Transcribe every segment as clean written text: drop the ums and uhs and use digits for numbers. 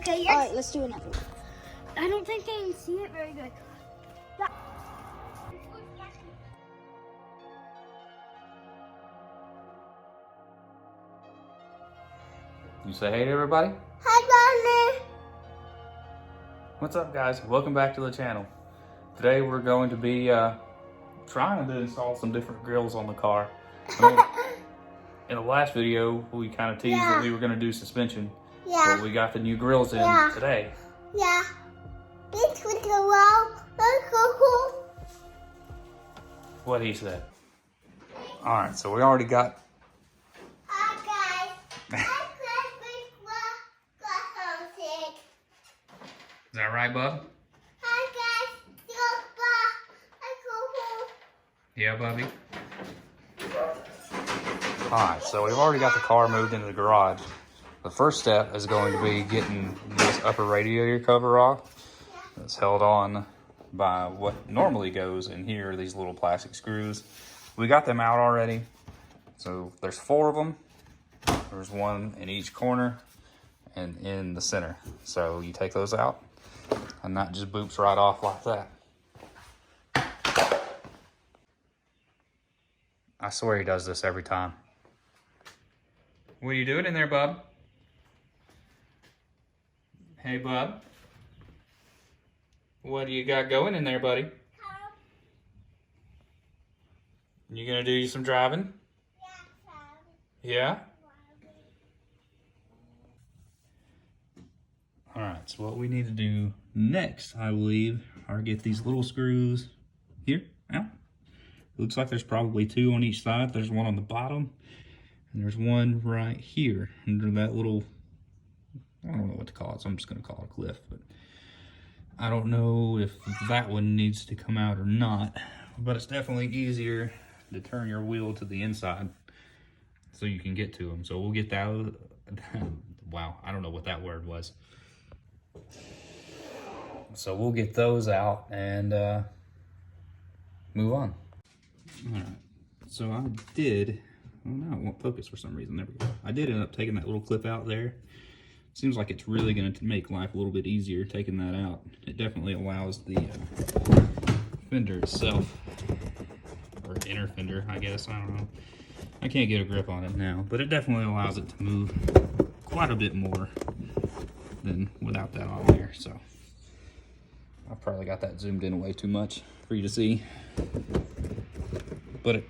Okay, All right, let's do another one. I don't think they can see it very good. You say hey to everybody? Hi, Bonnie. What's up, guys? Welcome back to the channel. Today we're going to be trying to install some different grills on the car. In the last video, we kind of teased that we were going to do suspension. Yeah. But we got the new grills in today. Yeah. This would go well. What he said. All right, so we already got. Hi, guys. Is that right, bub? Hi, guys. Yeah, Bubby. All right, so we've already got the car moved into the garage. The first step is going to be getting this upper radiator cover off. It's held on by what normally goes in here, these little plastic screws. We got them out already. So there's 4 of them. There's one in each corner and in the center. So you take those out and that just boops right off like that. I swear he does this every time. What are you doing in there, bub? Hey, bub. What do you got going in there, buddy? You gonna do some driving? Yeah? All right, so what we need to do next, I believe, are get these little screws here out. Looks like there's probably 2 on each side. There's one on the bottom, and there's one right here under that little, I don't know what to call it, so I'm just gonna call it a cliff, but I don't know if that one needs to come out or not, but it's definitely easier to turn your wheel to the inside so you can get to them. So we'll get that, wow, I don't know what that word was. So we'll get those out and move on. All right, so I did, oh no, it won't focus for some reason, there we go. I did end up taking that little clip out there. Seems like it's really gonna make life a little bit easier taking that out. It definitely allows the fender itself, or inner fender, I guess, I don't know. I can't get a grip on it now, but it definitely allows it to move quite a bit more than without that on there, so. I've probably got that zoomed in way too much for you to see. But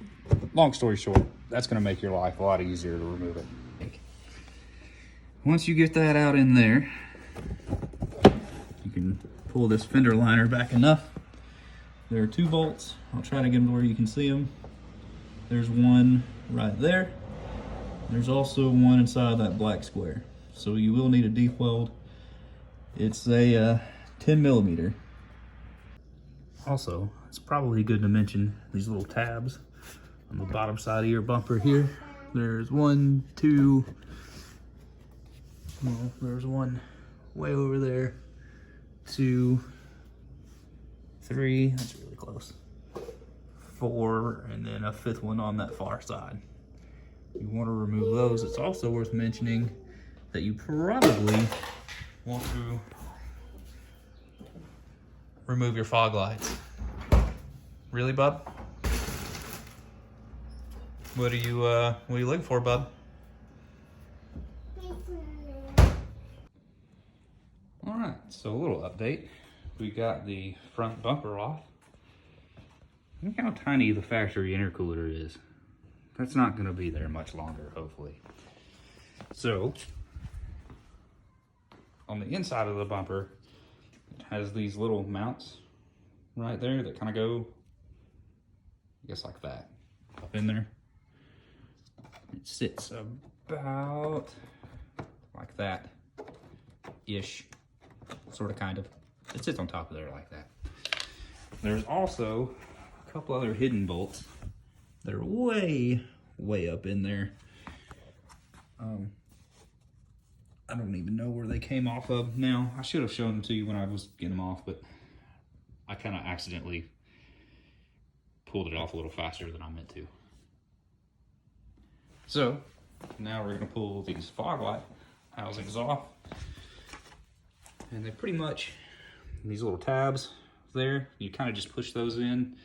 long story short, that's gonna make your life a lot easier to remove it. Once you get that out in there, you can pull this fender liner back enough. There are 2 bolts. I'll try to get them to where you can see them. There's one right there. There's also one inside that black square. So you will need a deep weld. It's a 10 millimeter. Also, it's probably good to mention these little tabs on the bottom side of your bumper here. There's 1, 2, well, there's one way over there, 2, 3, that's really close, 4, and then a 5th one on that far side. You want to remove those. It's also worth mentioning that you probably want to remove your fog lights. Really, bub? What are you looking for, bub? All right, so a little update. We got the front bumper off. Look how tiny the factory intercooler is. That's not gonna be there much longer, hopefully. So, on the inside of the bumper, it has these little mounts right there that kind of go, I guess like that, up in there. It sits about like that-ish, sort of, kind of. It sits on top of there like that. There's also a couple other hidden bolts that are way up in there. I don't even know where they came off of now. I should have shown them to you when I was getting them off, but I kind of accidentally pulled it off a little faster than I meant to. So now we're gonna pull these fog light housings off. And they pretty much, these little tabs there, you kind of just push those in,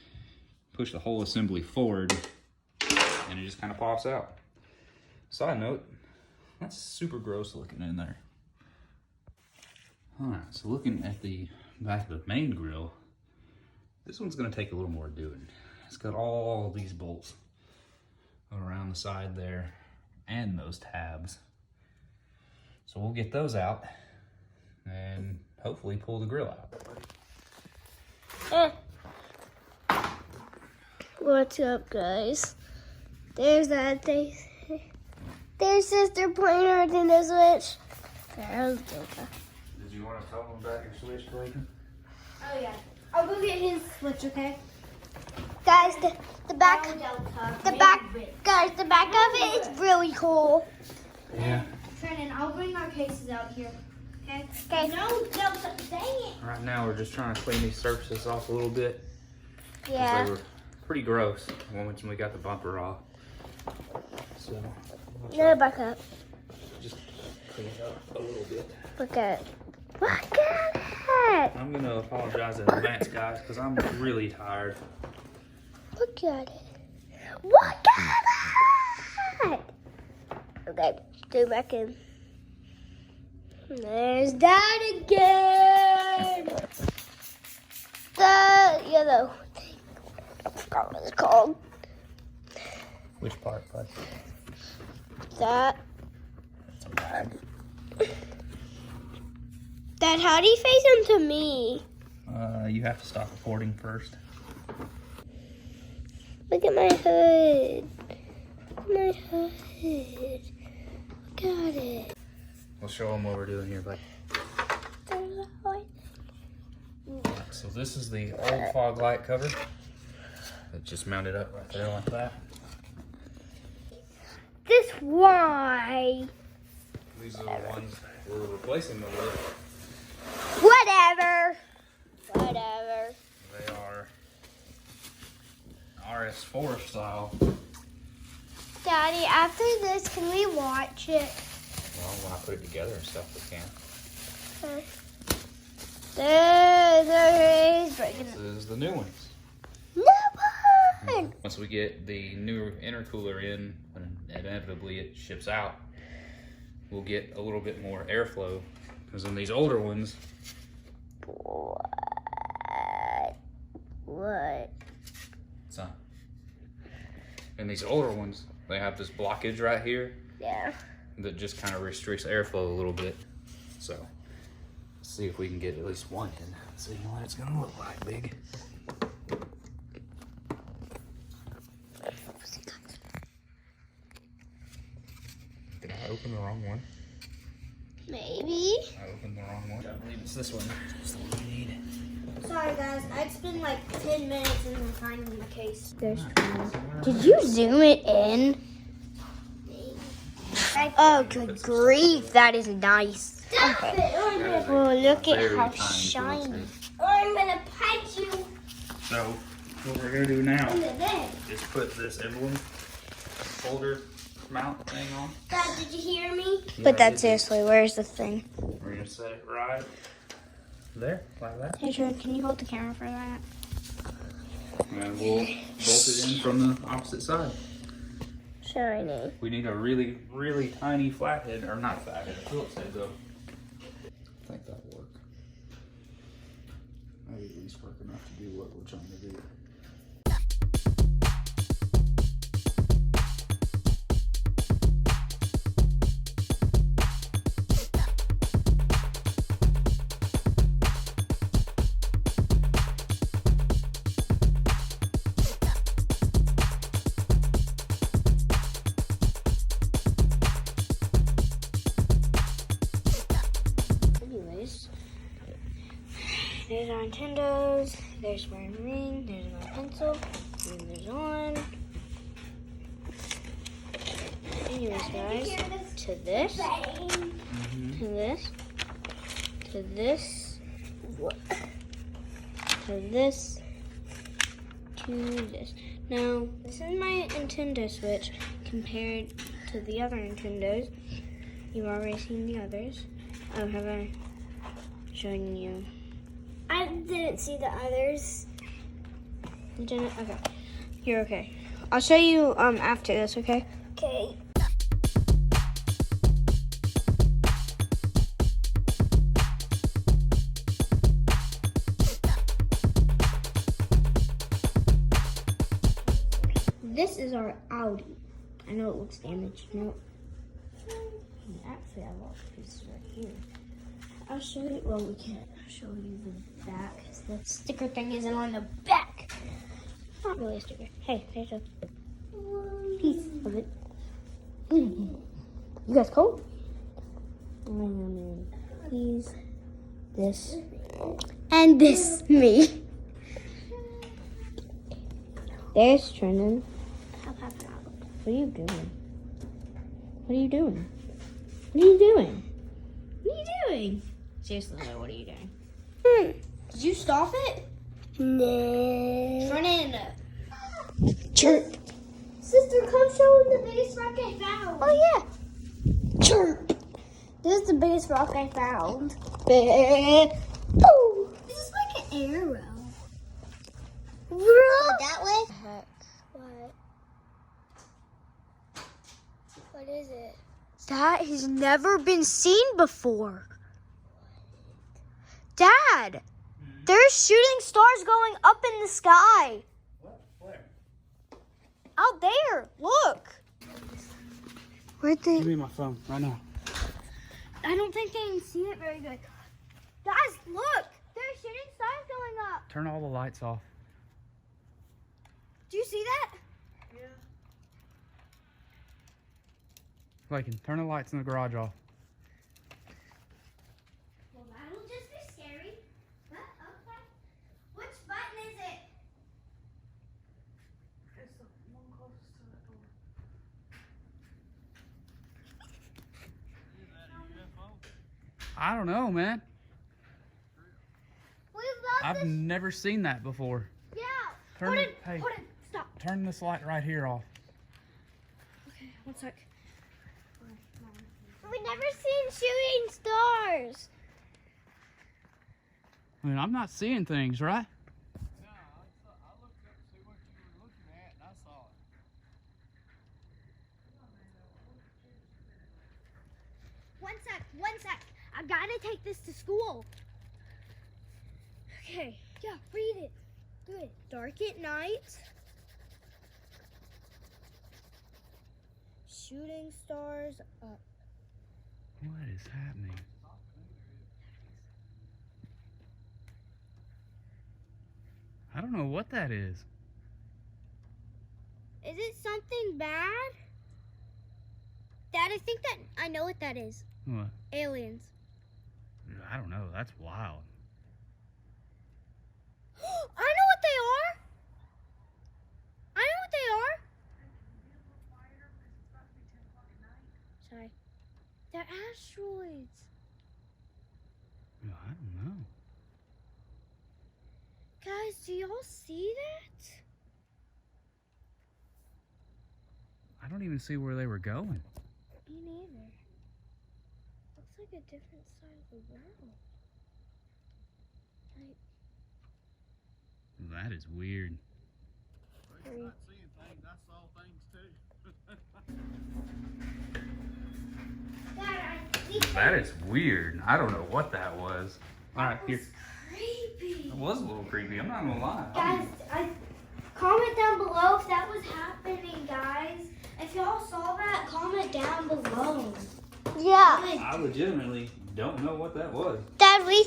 push the whole assembly forward, and it just kind of pops out. Side note, that's super gross looking in there. All right, so looking at the back of the main grill, this one's gonna take a little more doing. It's got all these bolts around the side there and those tabs. So we'll get those out and hopefully pull the grill out. What's up, guys? There's that thing. There's Sister pointer in the switch. There's Delta. Did you want to tell them about your switch, Clayton? Oh yeah. I'll go get his switch, okay? Guys, the back, guys, the back of it is really cool. Yeah. Shannon, I'll bring our cases out here. Okay. Okay. No, Delta, dang it. Right now we're just trying to clean these surfaces off a little bit. Yeah. They were pretty gross when we got the bumper off. So No, back up. just clean it up a little bit. Look at it. Look at it. I'm gonna apologize in advance, guys, because I'm really tired. Look at it. Look at it. Okay, do back in. There's that again. The yellow thing. I forgot what it's called. Which part, bud? That. That's a bag. Dad, how do you face him to me? You have to stop recording first. Look at my hood. Look at my hood. Look at it. We'll show them what we're doing here, bud. There's a light. So this is the old fog light cover. It just mounted up right there like that. This why? These are the ones we're replacing them with. Whatever. Whatever. They are RS4 style. Daddy, after this, can we watch it? Well, when I put it together and stuff, we can. Okay. There is breaking This it. is the new ones. No one. Once we get the new intercooler in, and inevitably it ships out, we'll get a little bit more airflow. Because in these older ones, What? so in these older ones, they have this blockage right here Yeah. that just kind of restricts airflow a little bit. So let's see if we can get at least one in. See what it's gonna look like, big. Did I open the wrong one? Maybe. I opened the wrong one. I believe it's this one. It's the one we need. Sorry, guys. I'd spend like 10 minutes in the finding the case. There's Alright. Did you zoom it in? Oh, good grief. That is nice. Okay. Well, look at Very how tiny shiny. filter. I'm going to punch you So what we're gonna do now in the neck. is put this emblem holder mount thing on. Dad, did you hear me? Yeah, But I that did. seriously, where's the thing? We're gonna set it right there, like that. Hey, Jordan, can you hold the camera for that? And we'll bolt it in from the opposite side. Shiny. We need a really, really tiny flathead, or not flathead, Phillips head though. I think that'll work. Maybe at least work enough to do what we're trying to do. Anyways, there's our Nintendos, there's my ring, there's my pencil, and there's on. Anyways, guys, to this, to this, to this, to this, to this. Now, this is my Nintendo Switch compared to the other Nintendos. You've already seen the others. Oh, have I showing you. I didn't see the others. You didn't? Okay. You're okay. I'll show you after this, okay? Okay. This is our Audi. I know it looks damaged. No. Actually, I lost pieces right here. I'll show you. Well, we can't show you the back. The sticker thing isn't on the back. Not really a sticker. Hey, there's a piece of it. You guys cold? Please. This. And this me. There's Trenton. What are you doing? What are you doing? What are you doing? What are you doing? Seriously, what are you doing? Did you stop it? No. Trenton. Chirp. Sister, come show him the biggest rock I found. Oh, yeah. Chirp. This is the biggest rock I found. Oh. This is like an arrow. That way? Heck. What? What is it? That has never been seen before. Dad, there's shooting stars going up in the sky. What? Where? Out there, look. Where'd they? Give me my phone right now. I don't think they can see it very good. Guys, look. There's shooting stars going up. Turn all the lights off. Do you see that? Yeah. Lakin, turn the lights in the garage off. Well, that'll just be scary. But, okay. Which button is it? It's the one closest to the door. I don't know, man. We love I've this. never seen that before. Yeah. Turn Put it. it. Hey, Put it. Stop. turn this light right here off. Okay, one sec. We've never seen shooting stars. I mean, I'm not seeing things, right? No, I looked up to see what you were looking at, and I saw it. One sec. I gotta take this to school. Okay, yeah, read it. Good. Dark at night. Shooting stars up. What is happening? I don't know what that is. Is it something bad? Dad, I think that I know what that is. What? Aliens. I don't know. That's wild. I know what they are. Sorry. They're asteroids. I don't know. Guys, do y'all see that? I don't even see where they were going. Me neither. Looks like a different side of the world. Like, That is weird. You're not seeing things, I saw things too. Dad, I think That is weird. I don't know what that was. All right, here. creepy. It was a little creepy. I'm not gonna lie. Guys, comment down below if that was happening, guys. If y'all saw that, comment down below. Yeah. I legitimately don't know what that was. Dad, I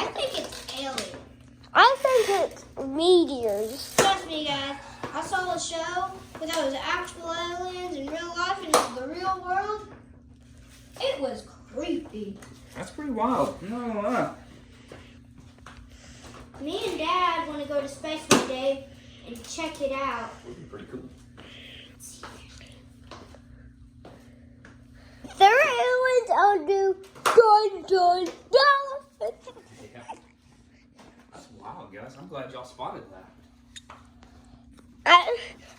think it's alien. I think it's meteors. Trust me, guys. I saw a show where there was actual aliens in real life and in the real world. It was creepy. That's pretty wild. I'm not gonna lie. Me and Dad want to go to space one day and check it out. Would be pretty cool. There are aliens out there. Dun, dun, dun. Yeah. That's wild, guys. I'm glad y'all spotted that.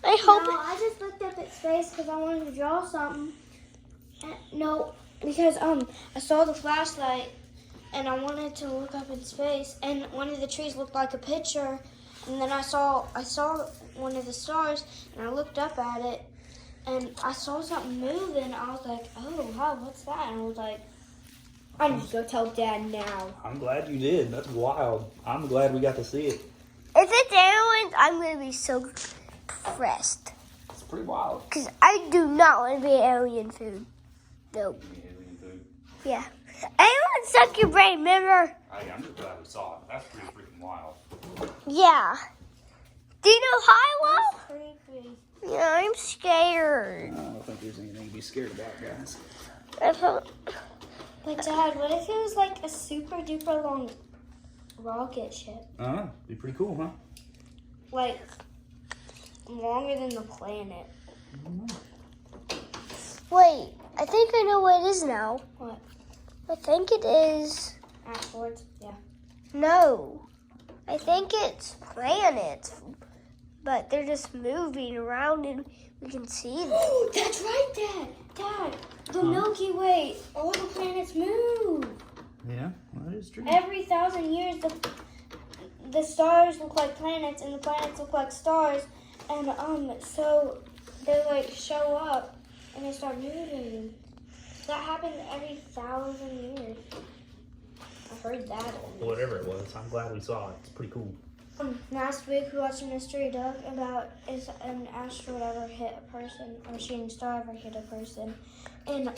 I hope. No, I just looked up at space because I wanted to draw something. No, because I saw the flashlight and I wanted to look up in space, and one of the trees looked like a picture, and then I saw one of the stars, and I looked up at it, and I saw something moving. I was like, oh wow, what's that? And I was like, I need to go tell Dad now. I'm glad you did. That's wild. I'm glad we got to see it. If it's aliens, I'm gonna be so impressed. It's pretty wild. Because I do not want to be alien food. Nope. Yeah. Alien suck your brain, remember? Hey, I'm just glad we saw it. That's pretty freaking wild. Yeah. Do you know Hilo? Creepy. Yeah, I'm scared. I don't think there's anything to be scared about, guys. But Dad, what if it was like a super duper long rocket ship? Be pretty cool, huh? Like longer than the planet. Wait, I think I know what it is now. What? I think it is... Asteroids? Yeah. No. I think it's planets. But they're just moving around and we can see them. That's right, Dad. Dad, the Milky Way, all the planets move. Yeah, well, that is true. Every 1,000 years, the stars look like planets and the planets look like stars, and so they like show up and they start moving. That happens every 1,000 years. I heard that. Whatever it was, I'm glad we saw it. It's pretty cool. Last week we watched a mystery duck about if an asteroid ever hit a person or a shooting star ever hit a person. And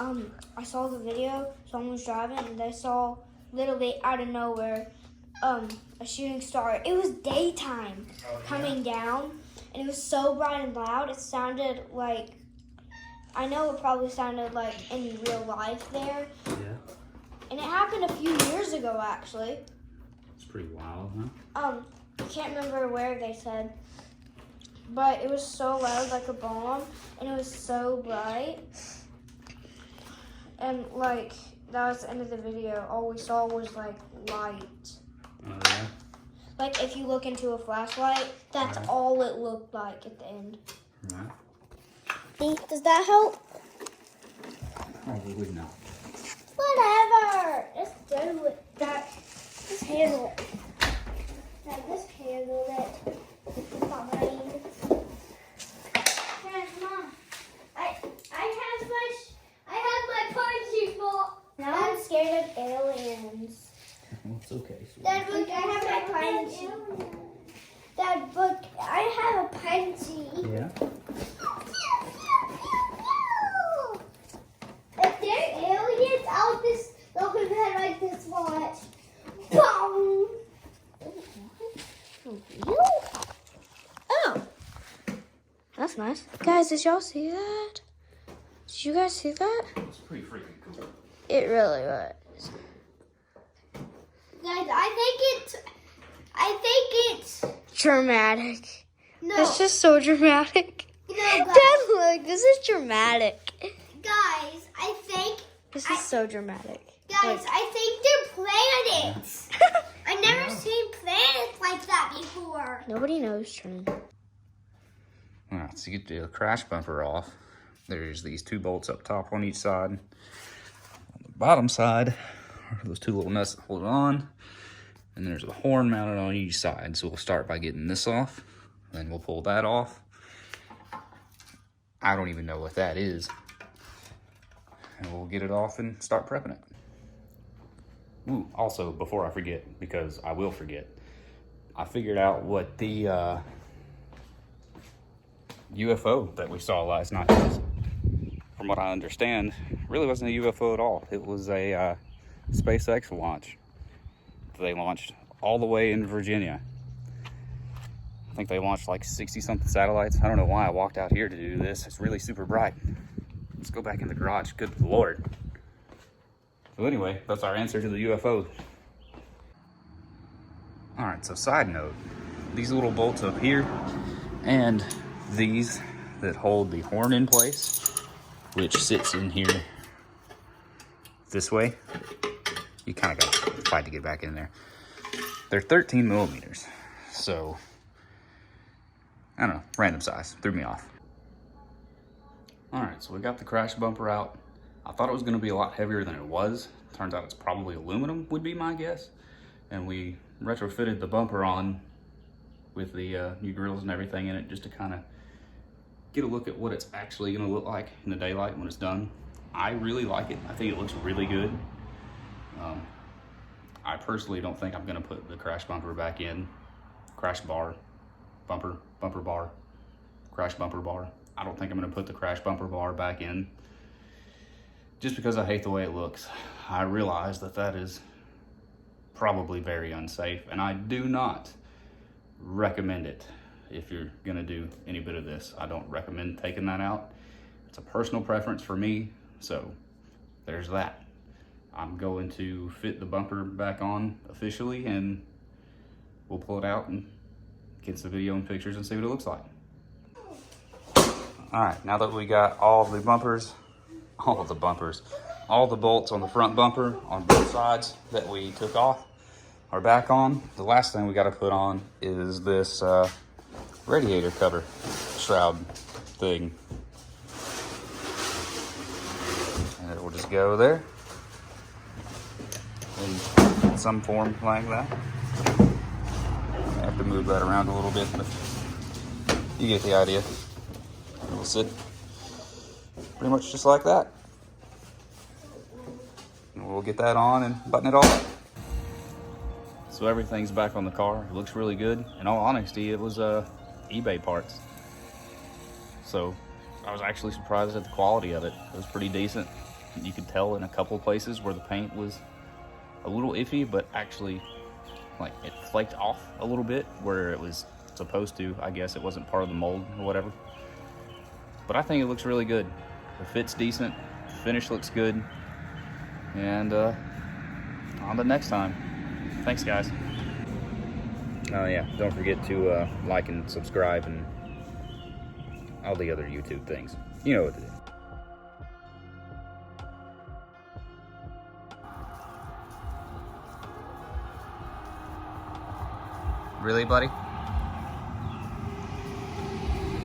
I saw the video, someone was driving and they saw literally out of nowhere a shooting star. It was daytime coming down and it was so bright and loud. It sounded like, I know it probably sounded like in real life there. Yeah. And it happened a few years ago actually. It's pretty wild, huh? I can't remember where they said, but it was so loud, like a bomb, and it was so bright. And like, that was the end of the video. All we saw was like light. Oh, yeah? Like if you look into a flashlight, that's all it looked like at the end. Right. Does that help? Probably not. Whatever. Just do it. Just handle it. Just handle it. Fine. Mom, I have my punchy ball. now I'm scared of aliens. It's okay. Dad, look, I have my punchy. Dad, look, I have a punchy. Yeah? If they're aliens, I'll just look at them like this. Watch. Boom. Oh, that's nice. Guys, did y'all see that? Did you guys see that? It's pretty freaking cool. It really was. Guys, I think it's Dramatic. no. It's just so dramatic. No, Dad, guys, look, this is dramatic. guys, I think This is so dramatic. guys, Like- I think they're planets. I've never seen planets like that before. Nobody knows, Trin. Alright, so you get the crash bumper off. There's these two bolts up top on each side. On the bottom side are those two little nuts that hold it on. And there's a horn mounted on each side. So we'll start by getting this off. Then we'll pull that off. I don't even know what that is. And we'll get it off and start prepping it. Ooh, also, before I forget, because I will forget, I figured out what the UFO that we saw last night was. From what I understand, really wasn't a UFO at all. It was a SpaceX launch. They launched all the way in Virginia. I think they launched like 60-something satellites. I don't know why I walked out here to do this. It's really super bright. Let's go back in the garage. Good Lord. So anyway, that's our answer to the UFO. All right, so side note, these little bolts up here and these that hold the horn in place, which sits in here this way. You kind of got to fight to get back in there. They're 13 millimeters. So, I don't know, random size, threw me off. All right, so we got the crash bumper out. I thought it was gonna be a lot heavier than it was. Turns out it's probably aluminum, would be my guess. And we retrofitted the bumper on with the new grills and everything in it, just to kind of get a look at what it's actually gonna look like in the daylight when it's done. I really like it. I think it looks really good. I personally don't think I'm gonna put the crash bumper back in. Crash bar, bumper bar, crash bumper bar. I don't think I'm gonna put the crash bumper bar back in, just because I hate the way it looks. I realize that that is probably very unsafe, and I do not recommend it. If you're gonna do any bit of this, I don't recommend taking that out. It's a personal preference for me, so there's that. I'm going to fit the bumper back on officially, and we'll pull it out and get some video and pictures and see what it looks like. All right, now that we got all the bolts on the front bumper on both sides that we took off are back on, the last thing we got to put on is this radiator cover shroud thing. And it will just go there in some form like that. I have to move that around a little bit, but you get the idea. It will sit pretty much just like that. And we'll get that on and button it all up. So everything's back on the car. It looks really good. In all honesty, it was eBay parts. So I was actually surprised at the quality of it. It was pretty decent. You could tell in a couple places where the paint was a little iffy, but actually like it flaked off a little bit where it was supposed to. I guess it wasn't part of the mold or whatever. But I think it looks really good. The fit's decent, the finish looks good, and on to next time. Thanks, guys. Oh yeah, don't forget to like and subscribe and all the other YouTube things. You know what to do. Really, buddy?